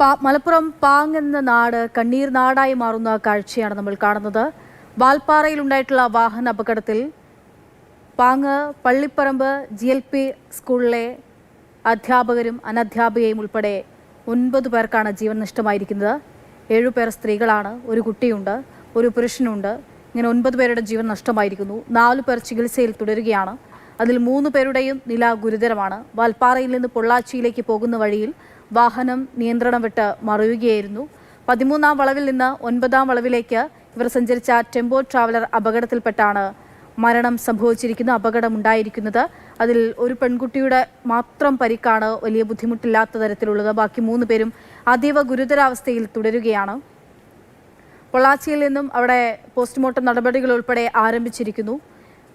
മലപ്പുറം പാങ് എന്ന നാട് കണ്ണീർ നാടായി മാറുന്ന കാഴ്ചയാണ് നമ്മൾ കാണുന്നത്. വാൽപ്പാറയിലുണ്ടായിട്ടുള്ള വാഹന അപകടത്തിൽ പാങ് പള്ളിപ്പറമ്പ് GLP സ്കൂളിലെ അധ്യാപകരും അനധ്യാപികയും ഉൾപ്പെടെ 9 പേർക്കാണ് ജീവൻ നഷ്ടമായിരിക്കുന്നത്. 7 പേർ സ്ത്രീകളാണ്, ഒരു കുട്ടിയുണ്ട്, ഒരു പുരുഷനുണ്ട്. ഇങ്ങനെ 9 പേരുടെ ജീവൻ നഷ്ടമായിരിക്കുന്നു. 4 പേർ ചികിത്സയിൽ തുടരുകയാണ്. അതിൽ 3 പേരുടെയും നില ഗുരുതരമാണ്. വാൽപ്പാറയിൽ നിന്ന് പൊള്ളാച്ചിയിലേക്ക് പോകുന്ന വഴിയിൽ വാഹനം നിയന്ത്രണം വിട്ട് മറിയുകയായിരുന്നു. 13-ാം വളവിൽ നിന്ന് 9-ാം വളവിലേക്ക് ഇവർ സഞ്ചരിച്ച ടെമ്പോ ട്രാവലർ അപകടത്തിൽപ്പെട്ടാണ് മരണം സംഭവിച്ചിരിക്കുന്നത്. അപകടമുണ്ടായിരിക്കുന്നത് അതിൽ ഒരു പെൺകുട്ടിയുടെ മാത്രം പരിക്കാണ് വലിയ ബുദ്ധിമുട്ടില്ലാത്ത തരത്തിലുള്ളത്. ബാക്കി 3 പേരും അതീവ ഗുരുതരാവസ്ഥയിൽ തുടരുകയാണ്. പൊള്ളാച്ചിയിൽ നിന്നും അവിടെ പോസ്റ്റ്മോർട്ടം നടപടികൾ ഉൾപ്പെടെ ആരംഭിച്ചിരിക്കുന്നു.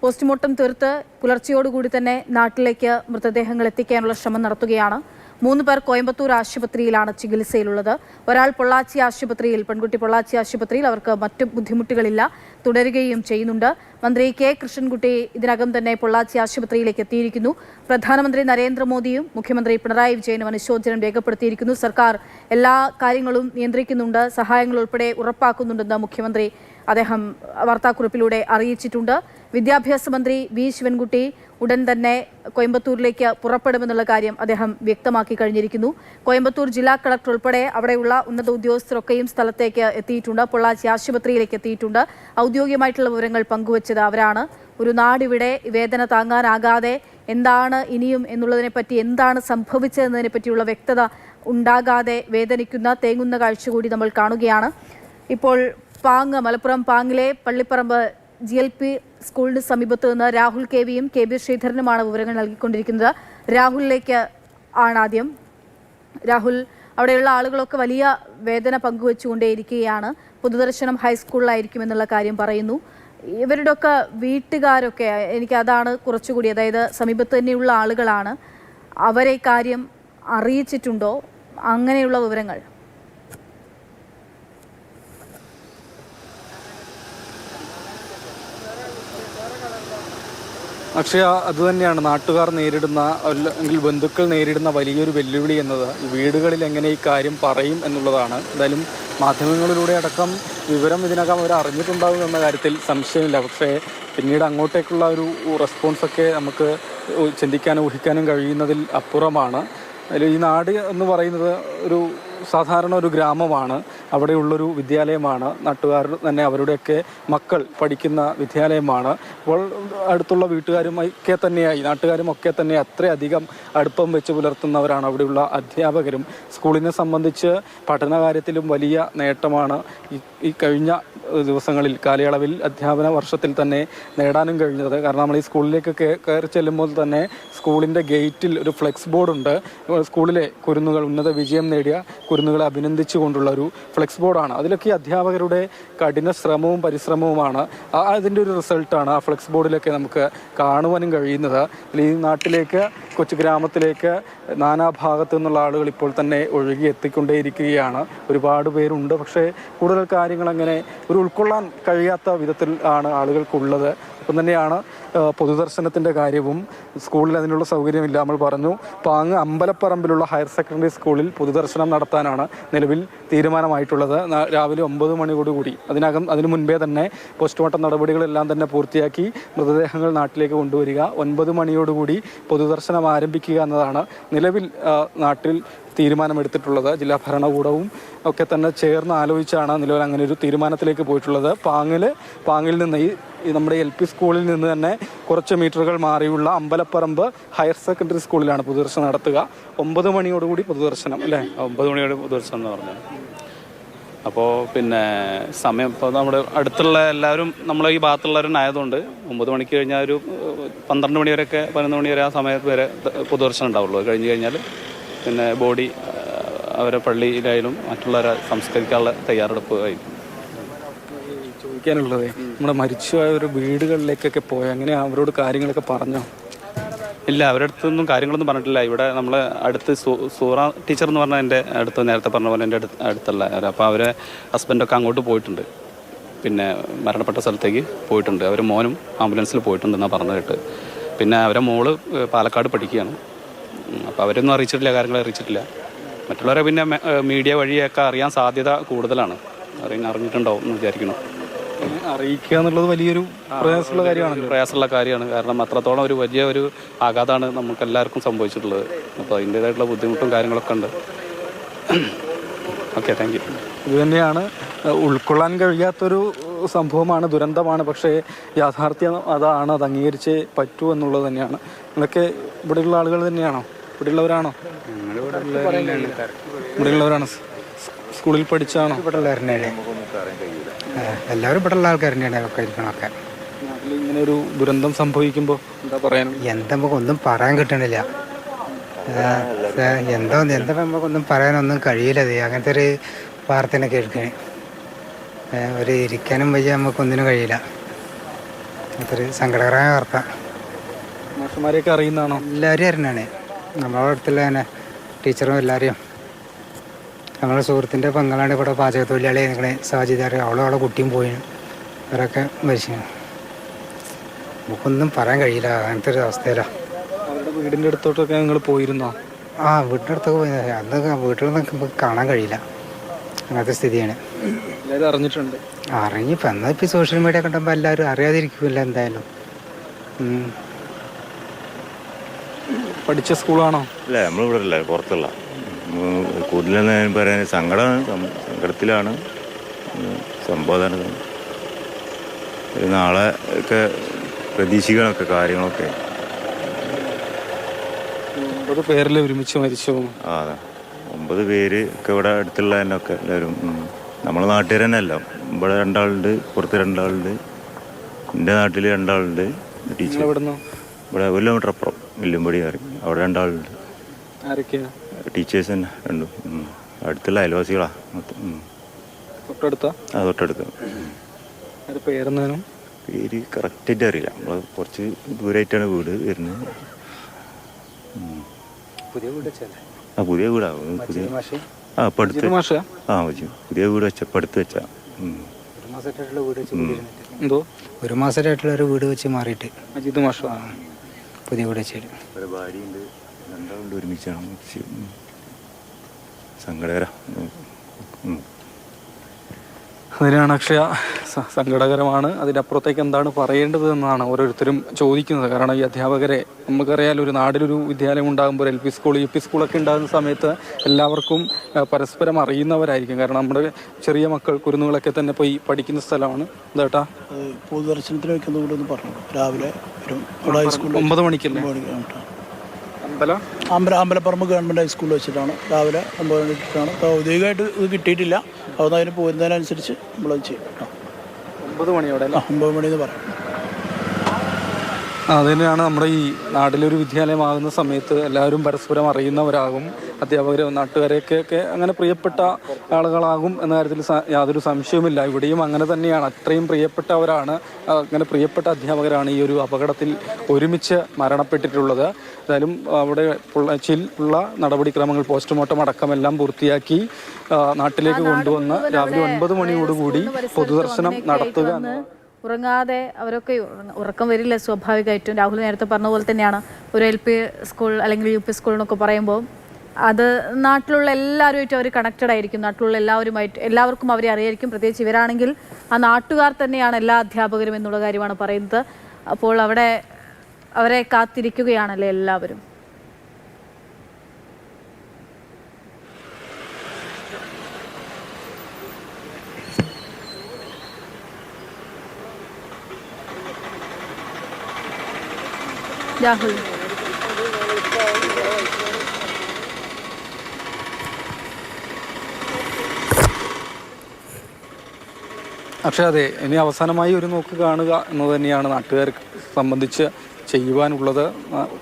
പോസ്റ്റ്മോർട്ടം തീർത്ത് പുലർച്ചയോടുകൂടി തന്നെ നാട്ടിലേക്ക് മൃതദേഹങ്ങൾ എത്തിക്കാനുള്ള ശ്രമം നടത്തുകയാണ്. 3 പേർ കോയമ്പത്തൂർ ആശുപത്രിയിലാണ് ചികിത്സയിലുള്ളത്. ഒരാൾ പൊള്ളാച്ചി ആശുപത്രിയിൽ, പെൺകുട്ടി പൊള്ളാച്ചി ആശുപത്രിയിൽ. അവർക്ക് മറ്റു ബുദ്ധിമുട്ടുകളില്ല, തുടരുകയും ചെയ്യുന്നുണ്ട്. മന്ത്രി K കൃഷ്ണൻകുട്ടി ഇതിനകം തന്നെ പൊള്ളാച്ചി ആശുപത്രിയിലേക്ക് എത്തിയിരിക്കുന്നു. പ്രധാനമന്ത്രി നരേന്ദ്രമോദിയും മുഖ്യമന്ത്രി പിണറായി വിജയനും അനുശോചനം രേഖപ്പെടുത്തിയിരിക്കുന്നു. സർക്കാർ എല്ലാ കാര്യങ്ങളും നിയന്ത്രിക്കുന്നുണ്ട്, സഹായങ്ങൾ ഉൾപ്പെടെ ഉറപ്പാക്കുന്നുണ്ടെന്ന് മുഖ്യമന്ത്രി അദ്ദേഹം വാർത്താക്കുറിപ്പിലൂടെ അറിയിച്ചിട്ടുണ്ട്. വിദ്യാഭ്യാസ മന്ത്രി V ശിവൻകുട്ടി ഉടൻ തന്നെ കോയമ്പത്തൂരിലേക്ക് പുറപ്പെടുമെന്നുള്ള കാര്യം അദ്ദേഹം വ്യക്തമാക്കി കഴിഞ്ഞിരിക്കുന്നു. കോയമ്പത്തൂർ ജില്ലാ കളക്ടർ ഉൾപ്പെടെ അവിടെയുള്ള ഉന്നത ഉദ്യോഗസ്ഥരൊക്കെയും സ്ഥലത്തേക്ക് എത്തിയിട്ടുണ്ട്. പൊള്ളാച്ചി ആശുപത്രിയിലേക്ക് എത്തിയിട്ടുണ്ട്. ഔദ്യോഗികമായിട്ടുള്ള വിവരങ്ങൾ പങ്കുവച്ചത് അവരാണ്. ഒരു നാടിവിടെ വേദന താങ്ങാനാകാതെ എന്താണ് ഇനിയും എന്നുള്ളതിനെപ്പറ്റി, എന്താണ് സംഭവിച്ചതെന്നതിനെ പറ്റിയുള്ള വ്യക്തത ഉണ്ടാകാതെ വേദനിക്കുന്ന, തേങ്ങുന്ന കാഴ്ച കൂടി നമ്മൾ കാണുകയാണ്. ഇപ്പോൾ മലപ്പുറം പാങ്ങിലെ പള്ളിപ്പറമ്പ് GLP സ്കൂളിന് സമീപത്ത് നിന്ന് രാഹുൽ KVയും KB ശ്രീധരനുമാണ് വിവരങ്ങൾ നൽകിക്കൊണ്ടിരിക്കുന്നത്. രാഹുലിലേക്ക് ആണ് ആദ്യം. രാഹുൽ, അവിടെയുള്ള ആളുകളൊക്കെ വലിയ വേദന പങ്കുവെച്ചുകൊണ്ടേയിരിക്കുകയാണ്. പൊതുദർശനം ഹൈസ്കൂളിലായിരിക്കും എന്നുള്ള കാര്യം പറയുന്നു. ഇവരുടെയൊക്കെ വീട്ടുകാരൊക്കെ, എനിക്ക് അതാണ് കുറച്ചുകൂടി, അതായത് സമീപത്ത് തന്നെയുള്ള ആളുകളാണ്, അവരെ കാര്യം അറിയിച്ചിട്ടുണ്ടോ? അങ്ങനെയുള്ള വിവരങ്ങൾ. അക്ഷയ, അതുതന്നെയാണ് നാട്ടുകാർ നേരിടുന്ന, അല്ലെങ്കിൽ ബന്ധുക്കൾ നേരിടുന്ന വലിയൊരു വെല്ലുവിളി എന്നത്. വീടുകളിൽ എങ്ങനെ ഈ കാര്യം പറയും എന്നുള്ളതാണ്. എന്തായാലും മാധ്യമങ്ങളിലൂടെ അടക്കം വിവരം ഇതിനകം അവർ അറിഞ്ഞിട്ടുണ്ടാകും എന്ന കാര്യത്തിൽ സംശയമില്ല. പക്ഷേ പിന്നീട് അങ്ങോട്ടേക്കുള്ള ഒരു റെസ്പോൺസൊക്കെ നമുക്ക് ചിന്തിക്കാനും ഊഹിക്കാനും കഴിയുന്നതിൽ അപ്പുറമാണ്. അതിൽ ഈ നാട് എന്ന് പറയുന്നത് ഒരു സാധാരണ ഒരു ഗ്രാമമാണ്, അവിടെയുള്ളൊരു വിദ്യാലയമാണ്. നാട്ടുകാർ തന്നെ അവരുടെയൊക്കെ മക്കൾ പഠിക്കുന്ന വിദ്യാലയമാണ്. അപ്പോൾ അടുത്തുള്ള വീട്ടുകാരുമൊക്കെ തന്നെയായി, നാട്ടുകാരും ഒക്കെ തന്നെ അത്രയധികം അടുപ്പം വെച്ച് പുലർത്തുന്നവരാണ് അവിടെയുള്ള അധ്യാപകരും. സ്കൂളിനെ സംബന്ധിച്ച് പഠനകാര്യത്തിലും വലിയ നേട്ടമാണ് ഈ കഴിഞ്ഞ ദിവസങ്ങളിൽ, കാലയളവിൽ, അധ്യാപന വർഷത്തിൽ തന്നെ നേടാനും കഴിഞ്ഞത്. കാരണം നമ്മൾ ഈ സ്കൂളിലേക്കൊക്കെ കയറി ചെല്ലുമ്പോൾ തന്നെ സ്കൂളിൻ്റെ ഗേറ്റിൽ ഒരു ഫ്ലെക്സ് ബോർഡുണ്ട്. സ്കൂളിലെ കുരുന്നുകൾ, ഉന്നത വിജയം നേടിയ കുരുന്നുകളെ അഭിനന്ദിച്ചുകൊണ്ടുള്ള ഒരു ഫ്ലെക്സ് ബോർഡാണ്. അതിലൊക്കെ അധ്യാപകരുടെ കഠിന ശ്രമവും പരിശ്രമവുമാണ്, അതിൻ്റെ ഒരു റിസൾട്ടാണ് ആ ഫ്ലെക്സ് ബോർഡിലൊക്കെ നമുക്ക് കാണുവാനും കഴിയുന്നത്. ഈ നാട്ടിലേക്ക്, കൊച്ചു ഗ്രാമത്തിലേക്ക് നാനാഭാഗത്തു നിന്നുള്ള ആളുകൾ ഇപ്പോൾ തന്നെ ഒഴുകി എത്തിക്കൊണ്ടേയിരിക്കുകയാണ്. ഒരുപാട് പേരുണ്ട്. പക്ഷേ കൂടുതൽ കാര്യങ്ങൾ അങ്ങനെ ഒരു ഉൾക്കൊള്ളാൻ കഴിയാത്ത വിധത്തിൽ ആണ് ആളുകൾക്കുള്ളത്. അപ്പം തന്നെയാണ് പൊതുദർശനത്തിൻ്റെ കാര്യവും. സ്കൂളിൽ അതിനുള്ള സൗകര്യമില്ല. നമ്മൾ പറഞ്ഞു, പാങ് അമ്പലപ്പറമ്പിലുള്ള ഹയർ സെക്കൻഡറി സ്കൂളിൽ പൊതുദർശനം നടത്താനാണ് നിലവിൽ തീരുമാനമായിട്ടുള്ളത്. രാവിലെ 9 മണിയോടുകൂടി, അതിനു മുൻപേ തന്നെ പോസ്റ്റ്മോർട്ടം നടപടികളെല്ലാം തന്നെ പൂർത്തിയാക്കി മൃതദേഹങ്ങൾ നാട്ടിലേക്ക് കൊണ്ടുവരിക, 9 മണിയോടുകൂടി പൊതുദർശനം ആരംഭിക്കുക എന്നതാണ് നിലവിൽ നാട്ടിൽ തീരുമാനമെടുത്തിട്ടുള്ളത്. ജില്ലാ ഭരണകൂടവും ഒക്കെ തന്നെ ചേർന്ന് ആലോചിച്ചാണ് നിലവിൽ അങ്ങനെ ഒരു തീരുമാനത്തിലേക്ക് പോയിട്ടുള്ളത്. പാങ്ങിൽ നിന്ന് ഈ നമ്മുടെ LP സ്കൂളിൽ നിന്ന് തന്നെ കുറച്ച് മീറ്ററുകൾ മാറിയുള്ള അമ്പലപ്പറമ്പ് ഹയർ സെക്കൻഡറി സ്കൂളിലാണ് പൊതുദർശനം നടത്തുക. 9 മണിയോടുകൂടി പൊതുദർശനം, അല്ലേ? 9 മണിയോട് പൊതുദർശനം എന്ന് പറഞ്ഞത്. അപ്പോൾ പിന്നെ സമയം ഇപ്പോൾ നമ്മുടെ അടുത്തുള്ള എല്ലാവരും നമ്മളെ ഈ ഭാഗത്തുള്ളവരായതുകൊണ്ട് 9 മണിക്ക് കഴിഞ്ഞാൽ ഒരു 12 മണി വരെയൊക്കെ, 11 മണി വരെ ആ സമയത്ത് വരെ പൊതുദർശനം ഉണ്ടാവുള്ളൂ. അത് കഴിഞ്ഞ് കഴിഞ്ഞാൽ പിന്നെ ബോഡി അവരെ പള്ളിയിലായാലും മറ്റുള്ളവരെ സംസ്കരിക്കാനുള്ള തയ്യാറെടുപ്പ് ആയിരിക്കും. ചോദിക്കാനുള്ളത്, നമ്മുടെ മരിച്ചുപോയ ഒരു വീടുകളിലേക്കൊക്കെ പോയി അങ്ങനെ അവരോട് കാര്യങ്ങളൊക്കെ പറഞ്ഞോ? ഇല്ല, അവരുടെ അടുത്തൊന്നും കാര്യങ്ങളൊന്നും പറഞ്ഞിട്ടില്ല. ഇവിടെ നമ്മൾ അടുത്ത് സൂറ ടീച്ചർ എന്ന് പറഞ്ഞാൽ എൻ്റെ അടുത്ത്, നേരത്തെ പറഞ്ഞ പോലെ എൻ്റെ അടുത്തുള്ള, അപ്പോൾ അവരെ ഹസ്ബൻഡൊക്കെ അങ്ങോട്ട് പോയിട്ടുണ്ട്. പിന്നെ മരണപ്പെട്ട സ്ഥലത്തേക്ക് പോയിട്ടുണ്ട്. അവർ മോനും ആംബുലൻസിൽ പോയിട്ടുണ്ടെന്നാണ് പറഞ്ഞു കേട്ട്. പിന്നെ അവരെ മോള് പാലക്കാട് പഠിക്കുകയാണ്. അപ്പോൾ അവരൊന്നും അറിയിച്ചിട്ടില്ല, കാര്യങ്ങൾ അറിയിച്ചിട്ടില്ല. മറ്റുള്ളവരെ പിന്നെ മീഡിയ വഴിയൊക്കെ അറിയാൻ സാധ്യത കൂടുതലാണ്. അറിഞ്ഞിട്ടുണ്ടാവും എന്ന് വിചാരിക്കുന്നു. അറിയിക്കുക എന്നുള്ളത് വലിയൊരു പ്രയാസമുള്ള കാര്യമാണ്. പ്രയാസമുള്ള കാര്യമാണ്. കാരണം അത്രത്തോളം ഒരു വലിയ ഒരു ആഘാതമാണ് നമുക്ക് എല്ലാവർക്കും സംഭവിച്ചിട്ടുള്ളത്. അപ്പോൾ അതിൻ്റേതായിട്ടുള്ള ബുദ്ധിമുട്ടും കാര്യങ്ങളൊക്കെ ഉണ്ട്. Okay, thank you. ഇത് തന്നെയാണ്, ഉൾക്കൊള്ളാൻ കഴിയാത്തൊരു സംഭവമാണ്, ദുരന്തമാണ്. പക്ഷേ യാഥാർത്ഥ്യം അതാണ്, അത് അംഗീകരിച്ചേ പറ്റൂ എന്നുള്ളത് തന്നെയാണ്. ഇതൊക്കെ ഇവിടെയുള്ള ആളുകൾ തന്നെയാണോ? ഇവിടെയുള്ളവരാണോ? ഇവിടെയുള്ളവരാണ്. സ്കൂളിൽ പഠിച്ചാണോ? ഇവിടെയുള്ളവർ തന്നെയാണ് എല്ലാവരും. ഇവിടെയുള്ള ആൾക്കാർ തന്നെയാണ് ഒക്കെ ഇരിക്കണമൊക്കെ. ഇങ്ങനെ ഒരു ദുരന്തം സംഭവിക്കുമ്പോൾ എന്താ പറയാൻ? എന്താ നമുക്കൊന്നും പറയാൻ കിട്ടണില്ല. എന്താ നമുക്കൊന്നും പറയാനൊന്നും കഴിയില്ല. അങ്ങനത്തെ ഒരു വാർത്തനെ കേൾക്കാൻ ഒരു ഇരിക്കാനും വയ്യ, നമുക്കൊന്നിനും കഴിയില്ല. അതൊരു സങ്കടകരമായ വാർത്ത. മാഷന്മാരെയൊക്കെ അറിയുന്നതാണോ? എല്ലാവരും അറിഞ്ഞാണ്. നമ്മളെ അടുത്തുള്ള തന്നെ ടീച്ചറും എല്ലാവരെയും. നമ്മളെ സുഹൃത്തിൻ്റെ പെങ്ങളാണ് ഇവിടെ പാചക തൊഴിലാളി നിൽക്കണേ, സാജിദാർ. അവളെ കുട്ടിയും പോയി, അവരൊക്കെ മരിച്ചു. നമുക്കൊന്നും പറയാൻ കഴിയില്ല, അങ്ങനത്തെ ഒരു അവസ്ഥയിലാണ്. അവരുടെ വീടിൻ്റെ അടുത്തോട്ടൊക്കെ നിങ്ങൾ പോയിരുന്നോ? വീടിൻ്റെ അടുത്തൊക്കെ പോയി. അന്ന് വീട്ടിൽ നിന്നൊക്കെ നമുക്ക് കാണാൻ കഴിയില്ല, അങ്ങനത്തെ സ്ഥിതിയാണ്. എല്ലാവരും അറിഞ്ഞിട്ടുണ്ട്. അറിഞ്ഞിപ്പോൾ എന്നാൽ സോഷ്യൽ മീഡിയ കണ്ടുമ്പോൾ എല്ലാവരും അറിയാതിരിക്കില്ല എന്തായാലും. പഠിച്ച സ്കൂളാണോ? അല്ല, നമ്മളിവിടെ അല്ല, പുറത്തുള്ള. കൂടുതലെന്ന് പറയാൻ സങ്കടത്തിലാണ് സംബോധന. നാളെ ഒക്കെ പ്രതീക്ഷിക്കണമൊക്കെ കാര്യങ്ങളൊക്കെ. 9 പേരിൽ ഒരുമിച്ച് മരിച്ചു. അതെ, 9 പേര് ഒക്കെ ഇവിടെ അടുത്തുള്ള തന്നെ ഒക്കെ എല്ലാവരും. നമ്മളെ നാട്ടുകാർ തന്നെ അല്ല. ഇവിടെ 2 ആളുണ്ട്, പുറത്ത് 2 ആളുണ്ട്, എൻ്റെ നാട്ടിൽ 2 ആളുണ്ട്. ടീച്ചർ ഇവിടെ 1 കിലോമീറ്റർ അപ്പുറം വില്ലുംപടി കയറി, അവിടെ 2 ആളുണ്ട്. ആരൊക്കെയാ? ടീച്ചേഴ്സ് തന്നെ 2. അടുത്തുള്ള അയൽവാസികളാ മൊത്തം. തൊട്ടടുത്ത? തൊട്ടടുത്ത്. പേര് കറക്റ്റായിട്ട് അറിയില്ല. നമ്മൾ കുറച്ച് ദൂരമായിട്ടാണ് വീട് വരുന്നത്. പുതിയ വീട് പുതിയ വീടാവും. പുതിയ ഇപ്പം അടുത്ത് പുതിയ വീട് വെച്ച ഇപ്പം അടുത്ത് വെച്ചാ. 1 മാസമായിട്ടുള്ള ഒരു വീട് വെച്ച് മാറിയിട്ട് പുതിയ വീട് വെച്ചാൽ ഒരു ഭാര്യയുണ്ട്, 2 ആളുണ്ട്, ഒരുമിച്ചാണ്. സങ്കടകര. അതിനാണ് അക്ഷയ, സങ്കടകരമാണ്. അതിനപ്പുറത്തേക്ക് എന്താണ് പറയേണ്ടത് എന്നാണ് ഓരോരുത്തരും ചോദിക്കുന്നത്. കാരണം ഈ അധ്യാപകരെ നമുക്കറിയാലോ, ഒരു നാടിലൊരു വിദ്യാലയം ഉണ്ടാകുമ്പോൾ LP സ്കൂൾ UP സ്കൂളൊക്കെ ഉണ്ടാകുന്ന സമയത്ത് എല്ലാവർക്കും പരസ്പരം അറിയുന്നവരായിരിക്കും. കാരണം നമ്മുടെ ചെറിയ മക്കൾ കുരുന്നുകളൊക്കെ തന്നെ പോയി പഠിക്കുന്ന സ്ഥലമാണ്. എന്താ പൊതുദർശനത്തിന് വെക്കുന്ന പറഞ്ഞു രാവിലെ 9 മണിക്കല്ലേ? അമ്പലപ്പറമ്പ് ഗവൺമെൻറ് ഹൈസ്കൂളിൽ വെച്ചിട്ടാണ് രാവിലെ 9 മണിക്കാണ്. ഔദ്യോഗികമായിട്ട് ഇത് കിട്ടിയിട്ടില്ല. അതിന് പോരുന്നതിനനുസരിച്ച് നമ്മളത് ചെയ്യും. 9 മണിയോടെ 9 മണിയെന്ന് പറയും. അത് തന്നെയാണ് നമ്മുടെ ഈ നാട്ടിലൊരു വിദ്യാലയമാകുന്ന സമയത്ത് എല്ലാവരും പരസ്പരം അറിയുന്നവരാകും. അധ്യാപകർ, നാട്ടുകാരെയൊക്കെ അങ്ങനെ പ്രിയപ്പെട്ട ആളുകളാകും എന്ന കാര്യത്തിൽ യാതൊരു സംശയവുമില്ല. ഇവിടെയും അങ്ങനെ തന്നെയാണ്. അത്രയും പ്രിയപ്പെട്ടവരാണ്, അങ്ങനെ പ്രിയപ്പെട്ട അധ്യാപകരാണ് ഈ ഒരു അപകടത്തിൽ ഒരുമിച്ച് മരണപ്പെട്ടിട്ടുള്ളത്. എന്തായാലും അവിടെ ഉള്ള നടപടിക്രമങ്ങൾ, പോസ്റ്റ്മോർട്ടം അടക്കമെല്ലാം പൂർത്തിയാക്കി നാട്ടിലേക്ക് കൊണ്ടുവന്ന് രാവിലെ 9 മണിയോടുകൂടി പൊതുദർശനം നടത്തുക. ഉറങ്ങാതെ അവരൊക്കെ ഉറക്കം വരില്ല സ്വാഭാവികമായിട്ടും. രാഹുൽ നേരത്തെ പറഞ്ഞ പോലെ തന്നെയാണ്, ഒരു LP സ്കൂൾ അല്ലെങ്കിൽ UP സ്കൂൾ എന്നൊക്കെ പറയുമ്പോൾ അത് നാട്ടിലുള്ള എല്ലാവരുമായിട്ടും അവർ കണക്റ്റഡ് ആയിരിക്കും. നാട്ടിലുള്ള എല്ലാവർക്കും അവരെ അറിയായിരിക്കും. പ്രത്യേകിച്ച് ഇവരാണെങ്കിൽ ആ നാട്ടുകാർ തന്നെയാണ് എല്ലാ അധ്യാപകരും എന്നുള്ള കാര്യമാണ് പറയുന്നത്. അപ്പോൾ അവരെ കാത്തിരിക്കുകയാണല്ലേ എല്ലാവരും. രാഹുൽ, പക്ഷേ അതെ, ഇനി അവസാനമായി ഒരു നോക്ക് കാണുക എന്നത് തന്നെയാണ് നാട്ടുകാർക്ക് സംബന്ധിച്ച് ചെയ്യുവാനുള്ളത്.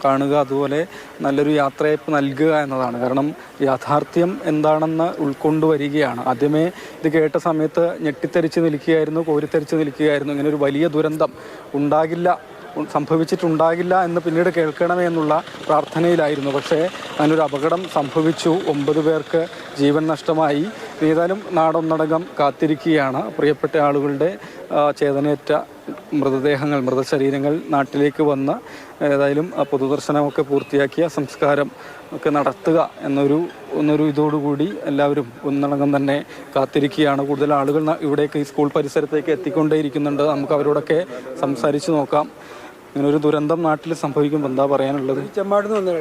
കാണുക, അതുപോലെ നല്ലൊരു യാത്രയയപ്പ് നൽകുക എന്നതാണ്. കാരണം യാഥാർത്ഥ്യം എന്താണെന്ന് ഉൾക്കൊണ്ടുവരികയാണ്. ആദ്യമേ ഇത് കേട്ട സമയത്ത് ഞെട്ടിത്തെറിച്ച് നിൽക്കുകയായിരുന്നു, കോരിത്തെറിച്ച് നിൽക്കുകയായിരുന്നു. ഇങ്ങനെ ഒരു വലിയ ദുരന്തം സംഭവിച്ചിട്ടുണ്ടാകില്ല എന്ന് പിന്നീട് കേൾക്കണമേ എന്നുള്ള പ്രാർത്ഥനയിലായിരുന്നു. പക്ഷേ അങ്ങനൊരു അപകടം സംഭവിച്ചു. 9 പേർക്ക് ജീവൻ നഷ്ടമായി. ഏതായാലും നാടൊന്നടങ്കം കാത്തിരിക്കുകയാണ് പ്രിയപ്പെട്ട ആളുകളുടെ ചേതനയേറ്റ മൃതശരീരങ്ങൾ നാട്ടിലേക്ക് വന്ന് ഏതായാലും പൊതുദർശനമൊക്കെ പൂർത്തിയാക്കിയ സംസ്കാരം ഒക്കെ നടത്തുക എന്നൊരു ഇതോടുകൂടി എല്ലാവരും ഒന്നടങ്കം തന്നെ കാത്തിരിക്കുകയാണ്. കൂടുതൽ ആളുകൾ ഇവിടേക്ക് ഈ സ്കൂൾ പരിസരത്തേക്ക് എത്തിക്കൊണ്ടേയിരിക്കുന്നുണ്ട്. നമുക്ക് അവരോടൊക്കെ സംസാരിച്ച് നോക്കാം. ഇങ്ങനൊരു ദുരന്തം നാട്ടിൽ സംഭവിക്കുമ്പോൾ എന്താ പറയാനുള്ളത്?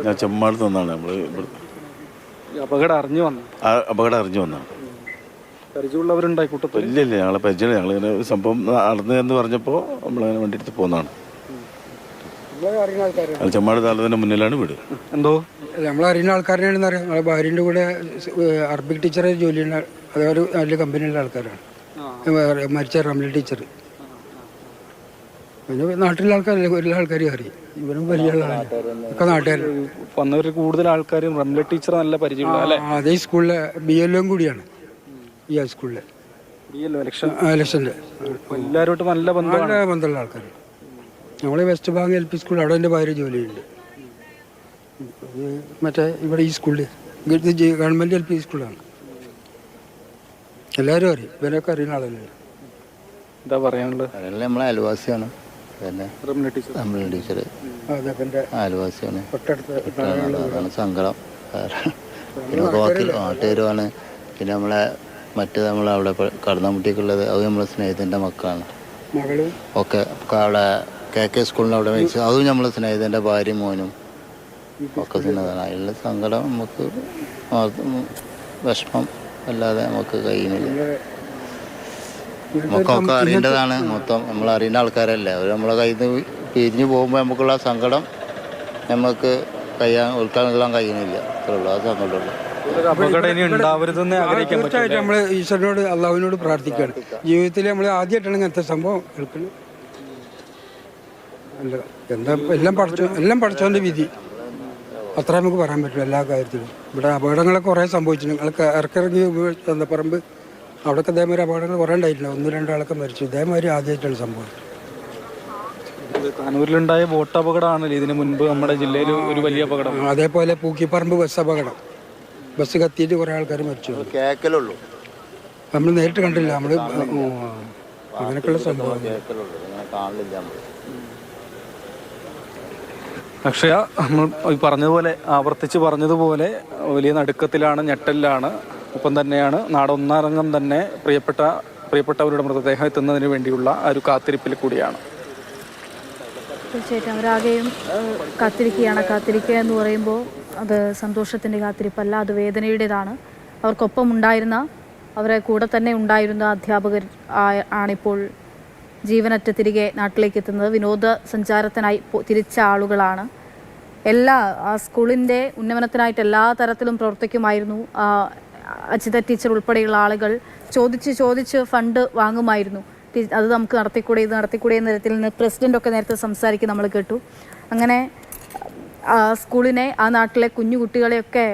ഞാൻ ചെമ്മാടത്ത് വന്നാണ്. നമ്മൾ അപകടം അറിഞ്ഞു വന്നാണ്. പരിചയമുള്ളവരുണ്ടായി കൂട്ടത്തിൽ? ഇല്ല ഞങ്ങളെ പരിചയം. ഞങ്ങളിങ്ങനെ സംഭവം നടന്നു എന്ന് പറഞ്ഞപ്പോൾ നമ്മളങ്ങനെ വണ്ടി എടുത്ത് പോകുന്നതാണ്. ചെമ്മാട് താലൂക്കിന്റെ മുന്നിലാണ് വീട്. എന്തോ നമ്മളറിയുന്ന ആൾക്കാരനാണെന്ന് അറിയാം. നമ്മളെ ഭാര്യൻ്റെ കൂടെ അറബിക് ടീച്ചറെ ജോലിയുണ്ട്. അതൊരു നല്ല കമ്പനിയുള്ള ആൾക്കാരാണ്. മരിച്ച റംലി ടീച്ചർ. പിന്നെ നാട്ടിലെ ആൾക്കാരല്ലേ, എല്ലാ ആൾക്കാരും അറിയും. ഇവരും വലിയ ആളാണ്, ഒക്കെ നാട്ടുകാർ വന്നവർ. കൂടുതൽ ആൾക്കാരും റംലി ടീച്ചർ നല്ല പരിചയമുള്ള അല്ലേ? അതേ സ്കൂളിലെ BLO കൂടിയാണ് ഈ സ്കൂളിലെ ഇലക്ഷൻ്റെ. എല്ലാവരോട്ടും നല്ല ബന്ധമുള്ള ആൾക്കാർ. നമ്മളെ വെസ്റ്റ് ബാങ്ക് LP സ്കൂൾ, അവിടെ എൻ്റെ ഭാര്യ ജോലിയുണ്ട്. മറ്റേ ഇവിടെ ഈ സ്കൂളിൽ ഗവൺമെൻറ് LP സ്കൂളാണ്. എല്ലാവരും അറിയും, ഇവരൊക്കെ അറിയുന്ന ആളല്ലേ. എന്താ പറയാനുള്ളത്? നമ്മളെ അയൽവാസിയാണ്. പിന്നെ ടീച്ചർ അയൽവാസിയാണ്. അതാണ് സങ്കടം. പിന്നെ നാട്ടുകാരുമാണ്. പിന്നെ നമ്മളവിടെ കടന്നമുട്ടിക്കുള്ളത് അത് നമ്മളെ സ്നേഹിതൻ്റെ മക്കളാണ് ഒക്കെ. അവിടെ KK സ്കൂളിൻ്റെ അവിടെ വെച്ച് അതും നമ്മളെ സ്നേഹിതൻ്റെ ഭാര്യയും മോനും ഒക്കെ തിന്നതാണ്. അതിലുള്ള സങ്കടം നമുക്ക്, വിഷമം അല്ലാതെ നമുക്ക് കഴിയുന്നില്ല. നമുക്കൊക്കെ അറിയേണ്ടതാണ്. മൊത്തം നമ്മൾ അറിയുന്ന ആൾക്കാരല്ലേ. അവർ നമ്മളെ കയ്യിൽ നിന്ന് പിരിഞ്ഞു പോകുമ്പോൾ നമുക്കുള്ള സങ്കടം നമുക്ക് ഉൾക്കൊള്ളാൻ കഴിയുന്നില്ല. അത്രയുള്ളൂ, ആ സങ്കടമുള്ളൂ. തീർച്ചയായിട്ടും നമ്മൾ ഈശ്വരനോട്, അള്ളാഹുവിനോട് പ്രാർത്ഥിക്കുകയാണ്. ജീവിതത്തിൽ നമ്മൾ ആദ്യമായിട്ടാണ് ഇങ്ങനത്തെ സംഭവം കേൾക്കുന്നത്. എന്താ എല്ലാം പഠിച്ചവൻ്റെ വിധി, അത്ര നമുക്ക് പറയാൻ പറ്റില്ല എല്ലാ കാര്യത്തിലും. ഇവിടെ അപകടങ്ങളൊക്കെ കുറേ സംഭവിച്ചിട്ടുണ്ട്. ഞങ്ങൾക്ക് ഇറക്കിറങ്ങി ചന്തപ്പറമ്പ് അവിടെയൊക്കെ ഇതേമാതിരി അപകടങ്ങൾ കുറേ ഉണ്ടായിട്ടില്ല. 1-2 ആളൊക്കെ മരിച്ചു. ഇതേമാതിരി ആദ്യമായിട്ടാണ് സംഭവം. കണ്ണൂരിലുണ്ടായ ബോട്ട് അപകടമാണല്ലോ ഇതിന് മുൻപ് നമ്മുടെ ജില്ലയിൽ ഒരു വലിയ അപകടം. അതേപോലെ പൂക്കിപ്പറമ്പ് ബസ് അപകടം, ബസ് കത്തിയിട്ട് കുറേ ആൾക്കാർ മരിച്ചു. കേക്കലുള്ളൂ, നമ്മൾ നേരിട്ട് കണ്ടില്ല. നമ്മൾ അങ്ങനെയൊക്കെയുള്ള സംഭവം കാണില്ല. അക്ഷയ, നമ്മൾ പറഞ്ഞതുപോലെ ആവർത്തിച്ച് പറഞ്ഞതുപോലെ വലിയ നടുക്കത്തിലാണ്, ഞെട്ടലിലാണ്. ഒപ്പം തന്നെയാണ് നാടൊന്നടങ്കം തന്നെ പ്രിയപ്പെട്ടവരുടെ മൃതദേഹം എത്തുന്നതിന് വേണ്ടിയുള്ള ഒരു കാത്തിരിപ്പിൽ കൂടിയാണ്. തീർച്ചയായിട്ടും അവരാകെയും കാത്തിരിക്കുക എന്ന് പറയുമ്പോൾ അത് സന്തോഷത്തിൻ്റെ കാത്തിരിപ്പല്ല, അത് വേദനയുടേതാണ്. അവർക്കൊപ്പം ഉണ്ടായിരുന്ന, അവരെ കൂടെ തന്നെ ഉണ്ടായിരുന്ന അധ്യാപകർ ആണിപ്പോൾ ജീവനറ്റ് തിരികെ നാട്ടിലേക്ക് എത്തുന്നത്. വിനോദസഞ്ചാരത്തിനായി തിരിച്ച ആളുകളാണ്. ആ സ്കൂളിൻ്റെ ഉന്നമനത്തിനായിട്ട് എല്ലാ തരത്തിലും പ്രവർത്തിക്കുമായിരുന്നു. അജിത ടീച്ചർ ഉൾപ്പെടെയുള്ള ആളുകൾ ചോദിച്ച് ഫണ്ട് വാങ്ങുമായിരുന്നു. അത് നമുക്ക് നടത്തിക്കൂടെ എന്ന തരത്തിൽ നിന്ന് പ്രസിഡൻ്റൊക്കെ നേരത്തെ സംസാരിക്കും നമ്മൾ കേട്ടു. അങ്ങനെ സ്കൂളിനെ, ആ നാട്ടിലെ കുഞ്ഞു കുട്ടികളെയൊക്കെ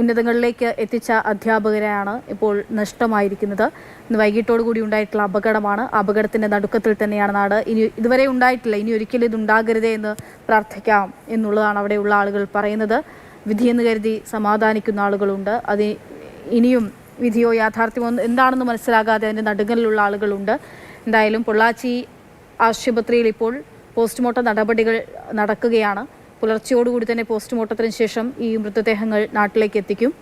ഉന്നതങ്ങളിലേക്ക് എത്തിച്ച അധ്യാപകരെയാണ് ഇപ്പോൾ നഷ്ടമായിരിക്കുന്നത്. ഇന്ന് വൈകിട്ടോടു കൂടി ഉണ്ടായിട്ടുള്ള അപകടമാണ്. അപകടത്തിൻ്റെ നടുക്കത്തിൽ തന്നെയാണ് നാട്. ഇതുവരെ ഉണ്ടായിട്ടില്ല, ഇനി ഒരിക്കലും ഇതുണ്ടാകരുതേ എന്ന് പ്രാർത്ഥിക്കാം എന്നുള്ളതാണ് അവിടെയുള്ള ആളുകൾ പറയുന്നത്. വിധിയെന്ന് കരുതി സമാധാനിക്കുന്ന ആളുകളുണ്ട്. അത് ഇനിയും വിധിയോ യാഥാർത്ഥ്യമോ എന്താണെന്ന് മനസ്സിലാകാതെ അതിൻ്റെ നടുക്കലിലുള്ള ആളുകളുണ്ട്. എന്തായാലും പൊള്ളാച്ചി ആശുപത്രിയിൽ ഇപ്പോൾ പോസ്റ്റ്മോർട്ടം നടപടികൾ നടക്കുകയാണ്. പുലർച്ചയോടുകൂടി തന്നെ പോസ്റ്റ്മോർട്ടത്തിന് ശേഷം ഈ മൃതദേഹങ്ങൾ നാട്ടിലേക്ക് എത്തിക്കും.